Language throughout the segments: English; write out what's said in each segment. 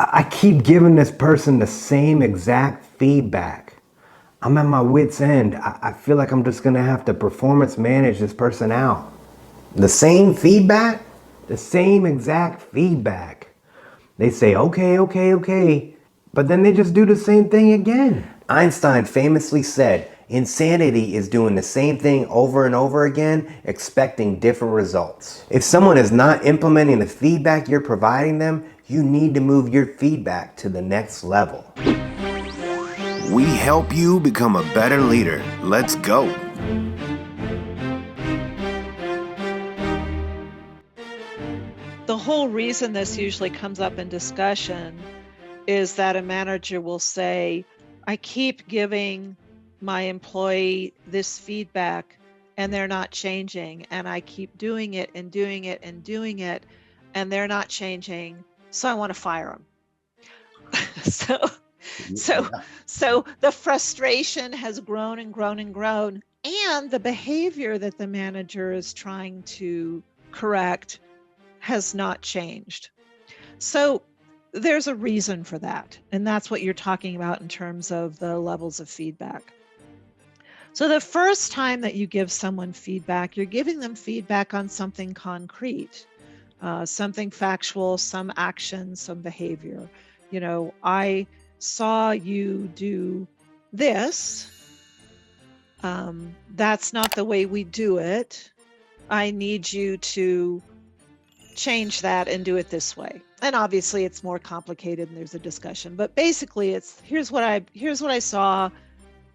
I keep giving this person the same exact feedback. I'm at my wit's end. I feel like I'm just gonna have to performance manage this person out. The same feedback, the same exact feedback. They say, okay, okay, okay, but then they just do the same thing again. Einstein famously said, insanity is doing the same thing over and over again, expecting different results. If someone is not implementing the feedback you're providing them, you need to move your feedback to the next level. We help you become a better leader. Let's go. The whole reason this usually comes up in discussion is that a manager will say, I keep giving my employee this feedback and they're not changing, and I keep doing it and doing it and doing it and they're not changing, so I want to fire them. So the frustration has grown and grown and grown, and the behavior that the manager is trying to correct has not changed. So there's a reason for that. And that's what you're talking about in terms of the levels of feedback. So the first time that you give someone feedback, you're giving them feedback on something concrete, something factual, some action, some behavior. You know, I saw you do this. That's not the way we do it. I need you to change that and do it this way. And obviously it's more complicated and there's a discussion, but basically it's here's what I saw,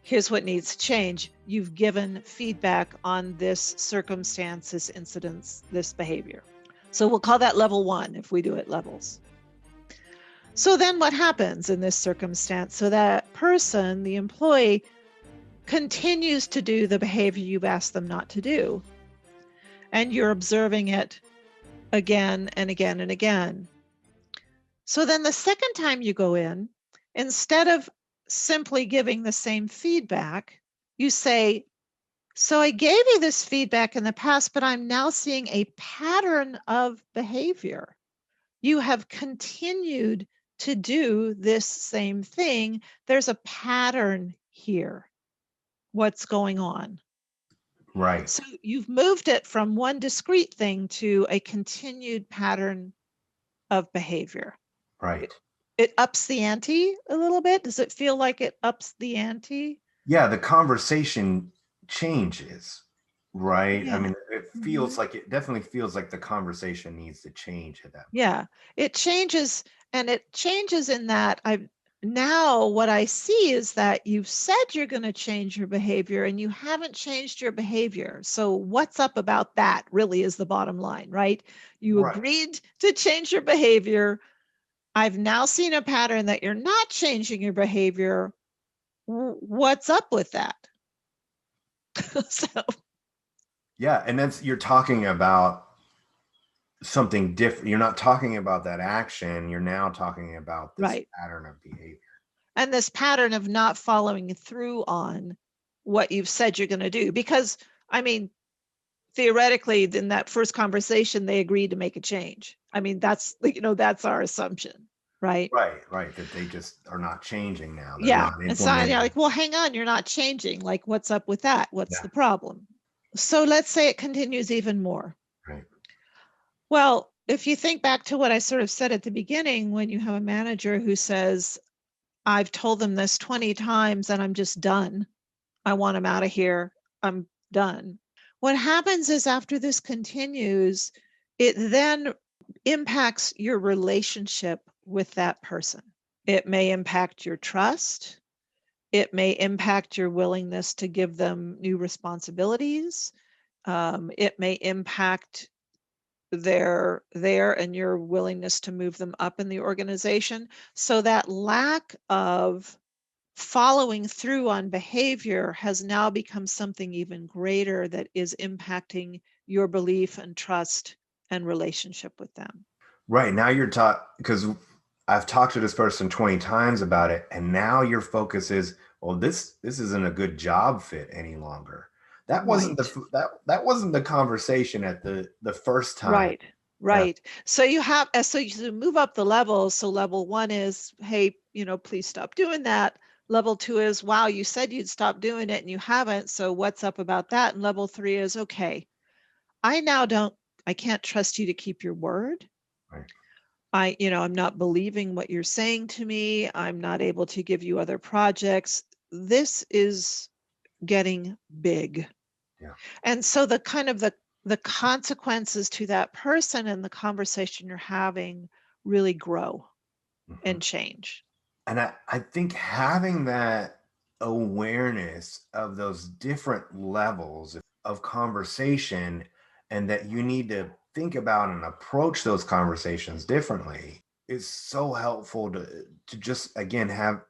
here's what needs to change. You've given feedback on this circumstance, this incident, this behavior. So we'll call that level 1 if we do it levels. So then what happens in this circumstance? So that person, the employee, continues to do the behavior you've asked them not to do. And you're observing it again and again and again. So then the second time you go in, instead of simply giving the same feedback, you say, so I gave you this feedback in the past, but I'm now seeing a pattern of behavior. You have continued to do this same thing. There's a pattern here. What's going on? Right. So you've moved it from one discrete thing to a continued pattern of behavior. Right. It ups the ante a little bit. Does it feel like it ups the ante? Yeah, the conversation changes, right? I Yeah. mean, it definitely feels like the conversation needs to change at that point. Yeah, it changes, and it changes in that now what I see is that you've said you're going to change your behavior and you haven't changed your behavior. So what's up about that really is the bottom line, right? You Right. agreed to change your behavior. I've now seen a pattern that you're not changing your behavior. What's up with that? So Yeah, and you're talking about something different. You're not talking about that action. You're now talking about this right. pattern of behavior. And this pattern of not following through on what you've said you're going to do. Because, I mean, theoretically, in that first conversation, they agreed to make a change. I mean, that's our assumption, right? Right. That they just are not changing now. They're Yeah. not And so implementing. you're like, well, hang on, you're not changing. Like, what's up with that? What's Yeah. the problem? So let's say it continues even more. Right. Well, if you think back to what I sort of said at the beginning, when you have a manager who says, I've told them this 20 times and I'm just done. I want them out of here. I'm done. What happens is after this continues, it then impacts your relationship with that person. It may impact your trust. It may impact your willingness to give them new responsibilities. It may impact their and your willingness to move them up in the organization. So that lack of following through on behavior has now become something even greater that is impacting your belief and trust and relationship with them. Right. Now you're because I've talked to this person 20 times about it, and now your focus is, well, this isn't a good job fit any longer. That wasn't Right. that wasn't the conversation at the first time. Right. Yeah. Right. So you have, so you move up the levels. So level one is, hey, please stop doing that. Level two is, wow, you said you'd stop doing it and you haven't. So what's up about that? And level three is, okay, I can't trust you to keep your word. Right. I'm not believing what you're saying to me. I'm not able to give you other projects. This is getting big. Yeah. And so the consequences to that person and the conversation you're having really grow Mhm. and change. And I think having that awareness of those different levels of conversation, and that you need to think about and approach those conversations differently, is so helpful to just again have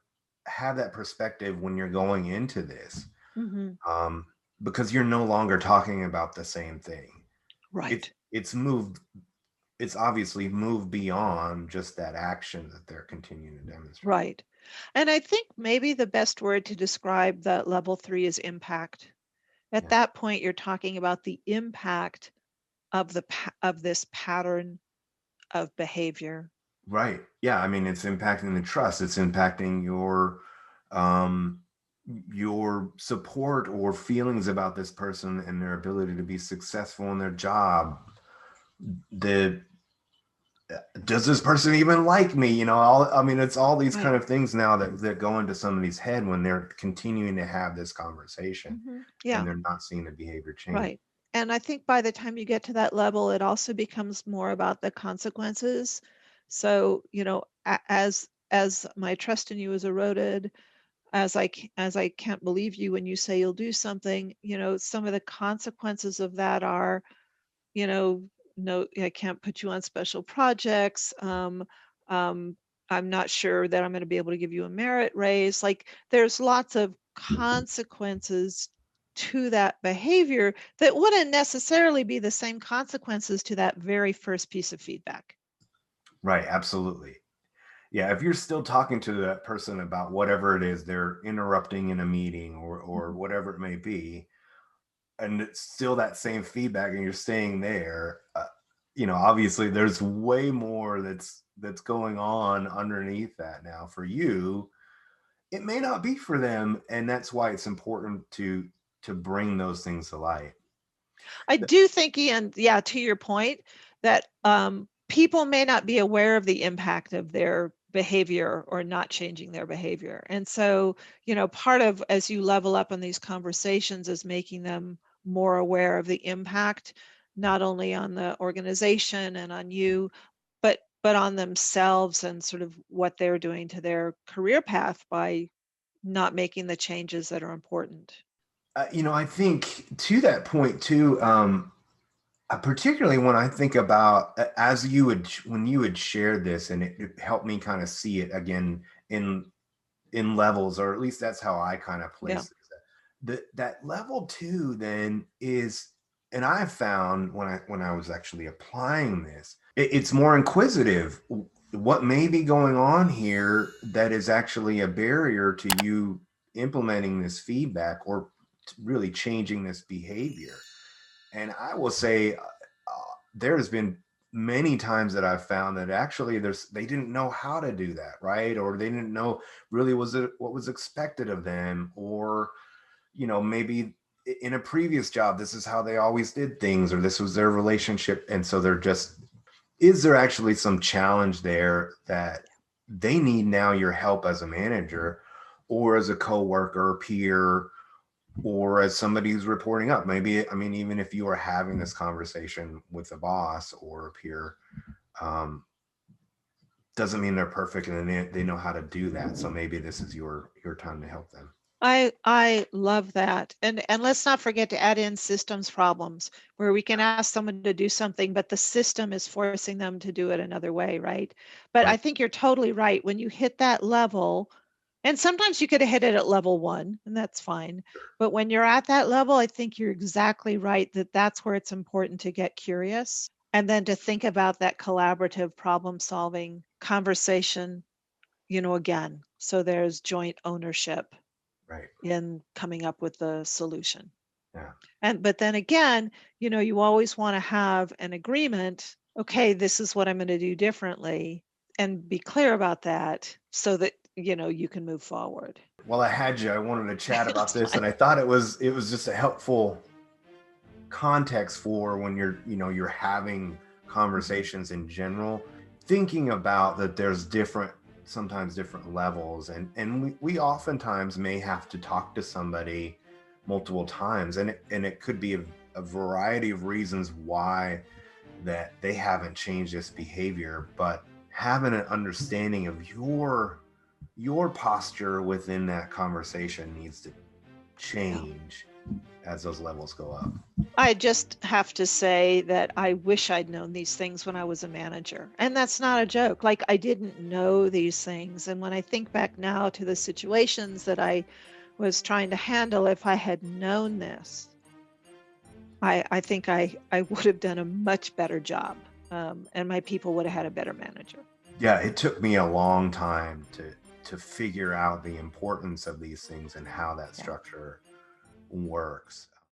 that perspective when you're going into this, Mhm. um, because you're no longer talking about the same thing. Right. It's obviously moved beyond just that action that they're continuing to demonstrate. Right. And I think maybe the best word to describe that level three is impact. At Yeah. that point, you're talking about the impact of of this pattern of behavior. Right. Yeah. I mean, it's impacting the trust. It's impacting um, your support or feelings about this person and their ability to be successful in their job. The Does this person even like me? I mean, it's all these kind Right. of things now that go into somebody's head when they're continuing to have this conversation and Yeah. they're not seeing the behavior change. Right. And I think by the time you get to that level, it also becomes more about the consequences. So, as my trust in you is eroded, as I can't believe you when you say you'll do something, some of the consequences of that are, you know, no, I can't put you on special projects. Um, I'm not sure that I'm going to be able to give you a merit raise. Like there's lots of consequences to that behavior that wouldn't necessarily be the same consequences to that very first piece of feedback. Right. Absolutely. Yeah, if you're still talking to that person about whatever it is they're interrupting in a meeting or Mhm. whatever it may be, and it's still that same feedback, and you're staying there, obviously there's way more that's going on underneath that. Now for you, it may not be for them, and that's why it's important to bring those things to light. I do think, Ian, yeah, to your point, that people may not be aware of the impact of their behavior or not changing their behavior. And so, part of as you level up on these conversations is making them more aware of the impact, not only on the organization and on you, but on themselves and sort of what they're doing to their career path by not making the changes that are important. I think to that point too, particularly when I think about as you would when you had shared this, and it helped me kind of see it again in levels, or at least that's how I kind of Yeah. place it. That level two then is, and I've found when I was actually applying this, it's more inquisitive. What may be going on here that is actually a barrier to you implementing this feedback or really changing this behavior? And I will say, there's been many times that I've found that actually they didn't know how to do that, right? Or they didn't know really was it what was expected of them, or maybe in a previous job this is how they always did things, or this was their relationship, and so they're just, is there actually some challenge there that they need now your help as a manager or as a coworker, peer, or as somebody who's reporting up? Maybe, I mean, even if you are having this conversation with a boss or a peer, um, doesn't mean they're perfect, and they know how to do that. So maybe this is your time to help them. I love that. And let's not forget to add in systems problems where we can ask someone to do something, but the system is forcing them to do it another way, right? But I Right. think you're totally right. When you hit that level, and sometimes you could have hit it at level one, and that's fine. But when you're at that level, I think you're exactly right that that's where it's important to get curious and then to think about that collaborative problem solving conversation, again. So there's joint ownership Right. in coming up with the solution. Yeah. But then again, you always want to have an agreement okay, this is what I'm going to do differently, and be clear about that so that, you can move forward. While I had you, I wanted to chat about It's this, fine. and I thought it was just a helpful context for when you're having conversations in general, thinking about that there's sometimes different levels, and we oftentimes may have to talk to somebody multiple times, and it could be a variety of reasons why that they haven't changed this behavior, but having an understanding of your posture within that conversation needs to Yeah. change as those levels go up. I just have to say that I wish I'd known these things when I was a manager. And that's not a joke. Like, I didn't know these things. And when I think back now to the situations that I was trying to handle, if I had known this, I think I would have done a much better job. And my people would have had a better manager. Yeah, it took me a long time to figure out the importance of these things and how that Yeah. structure works.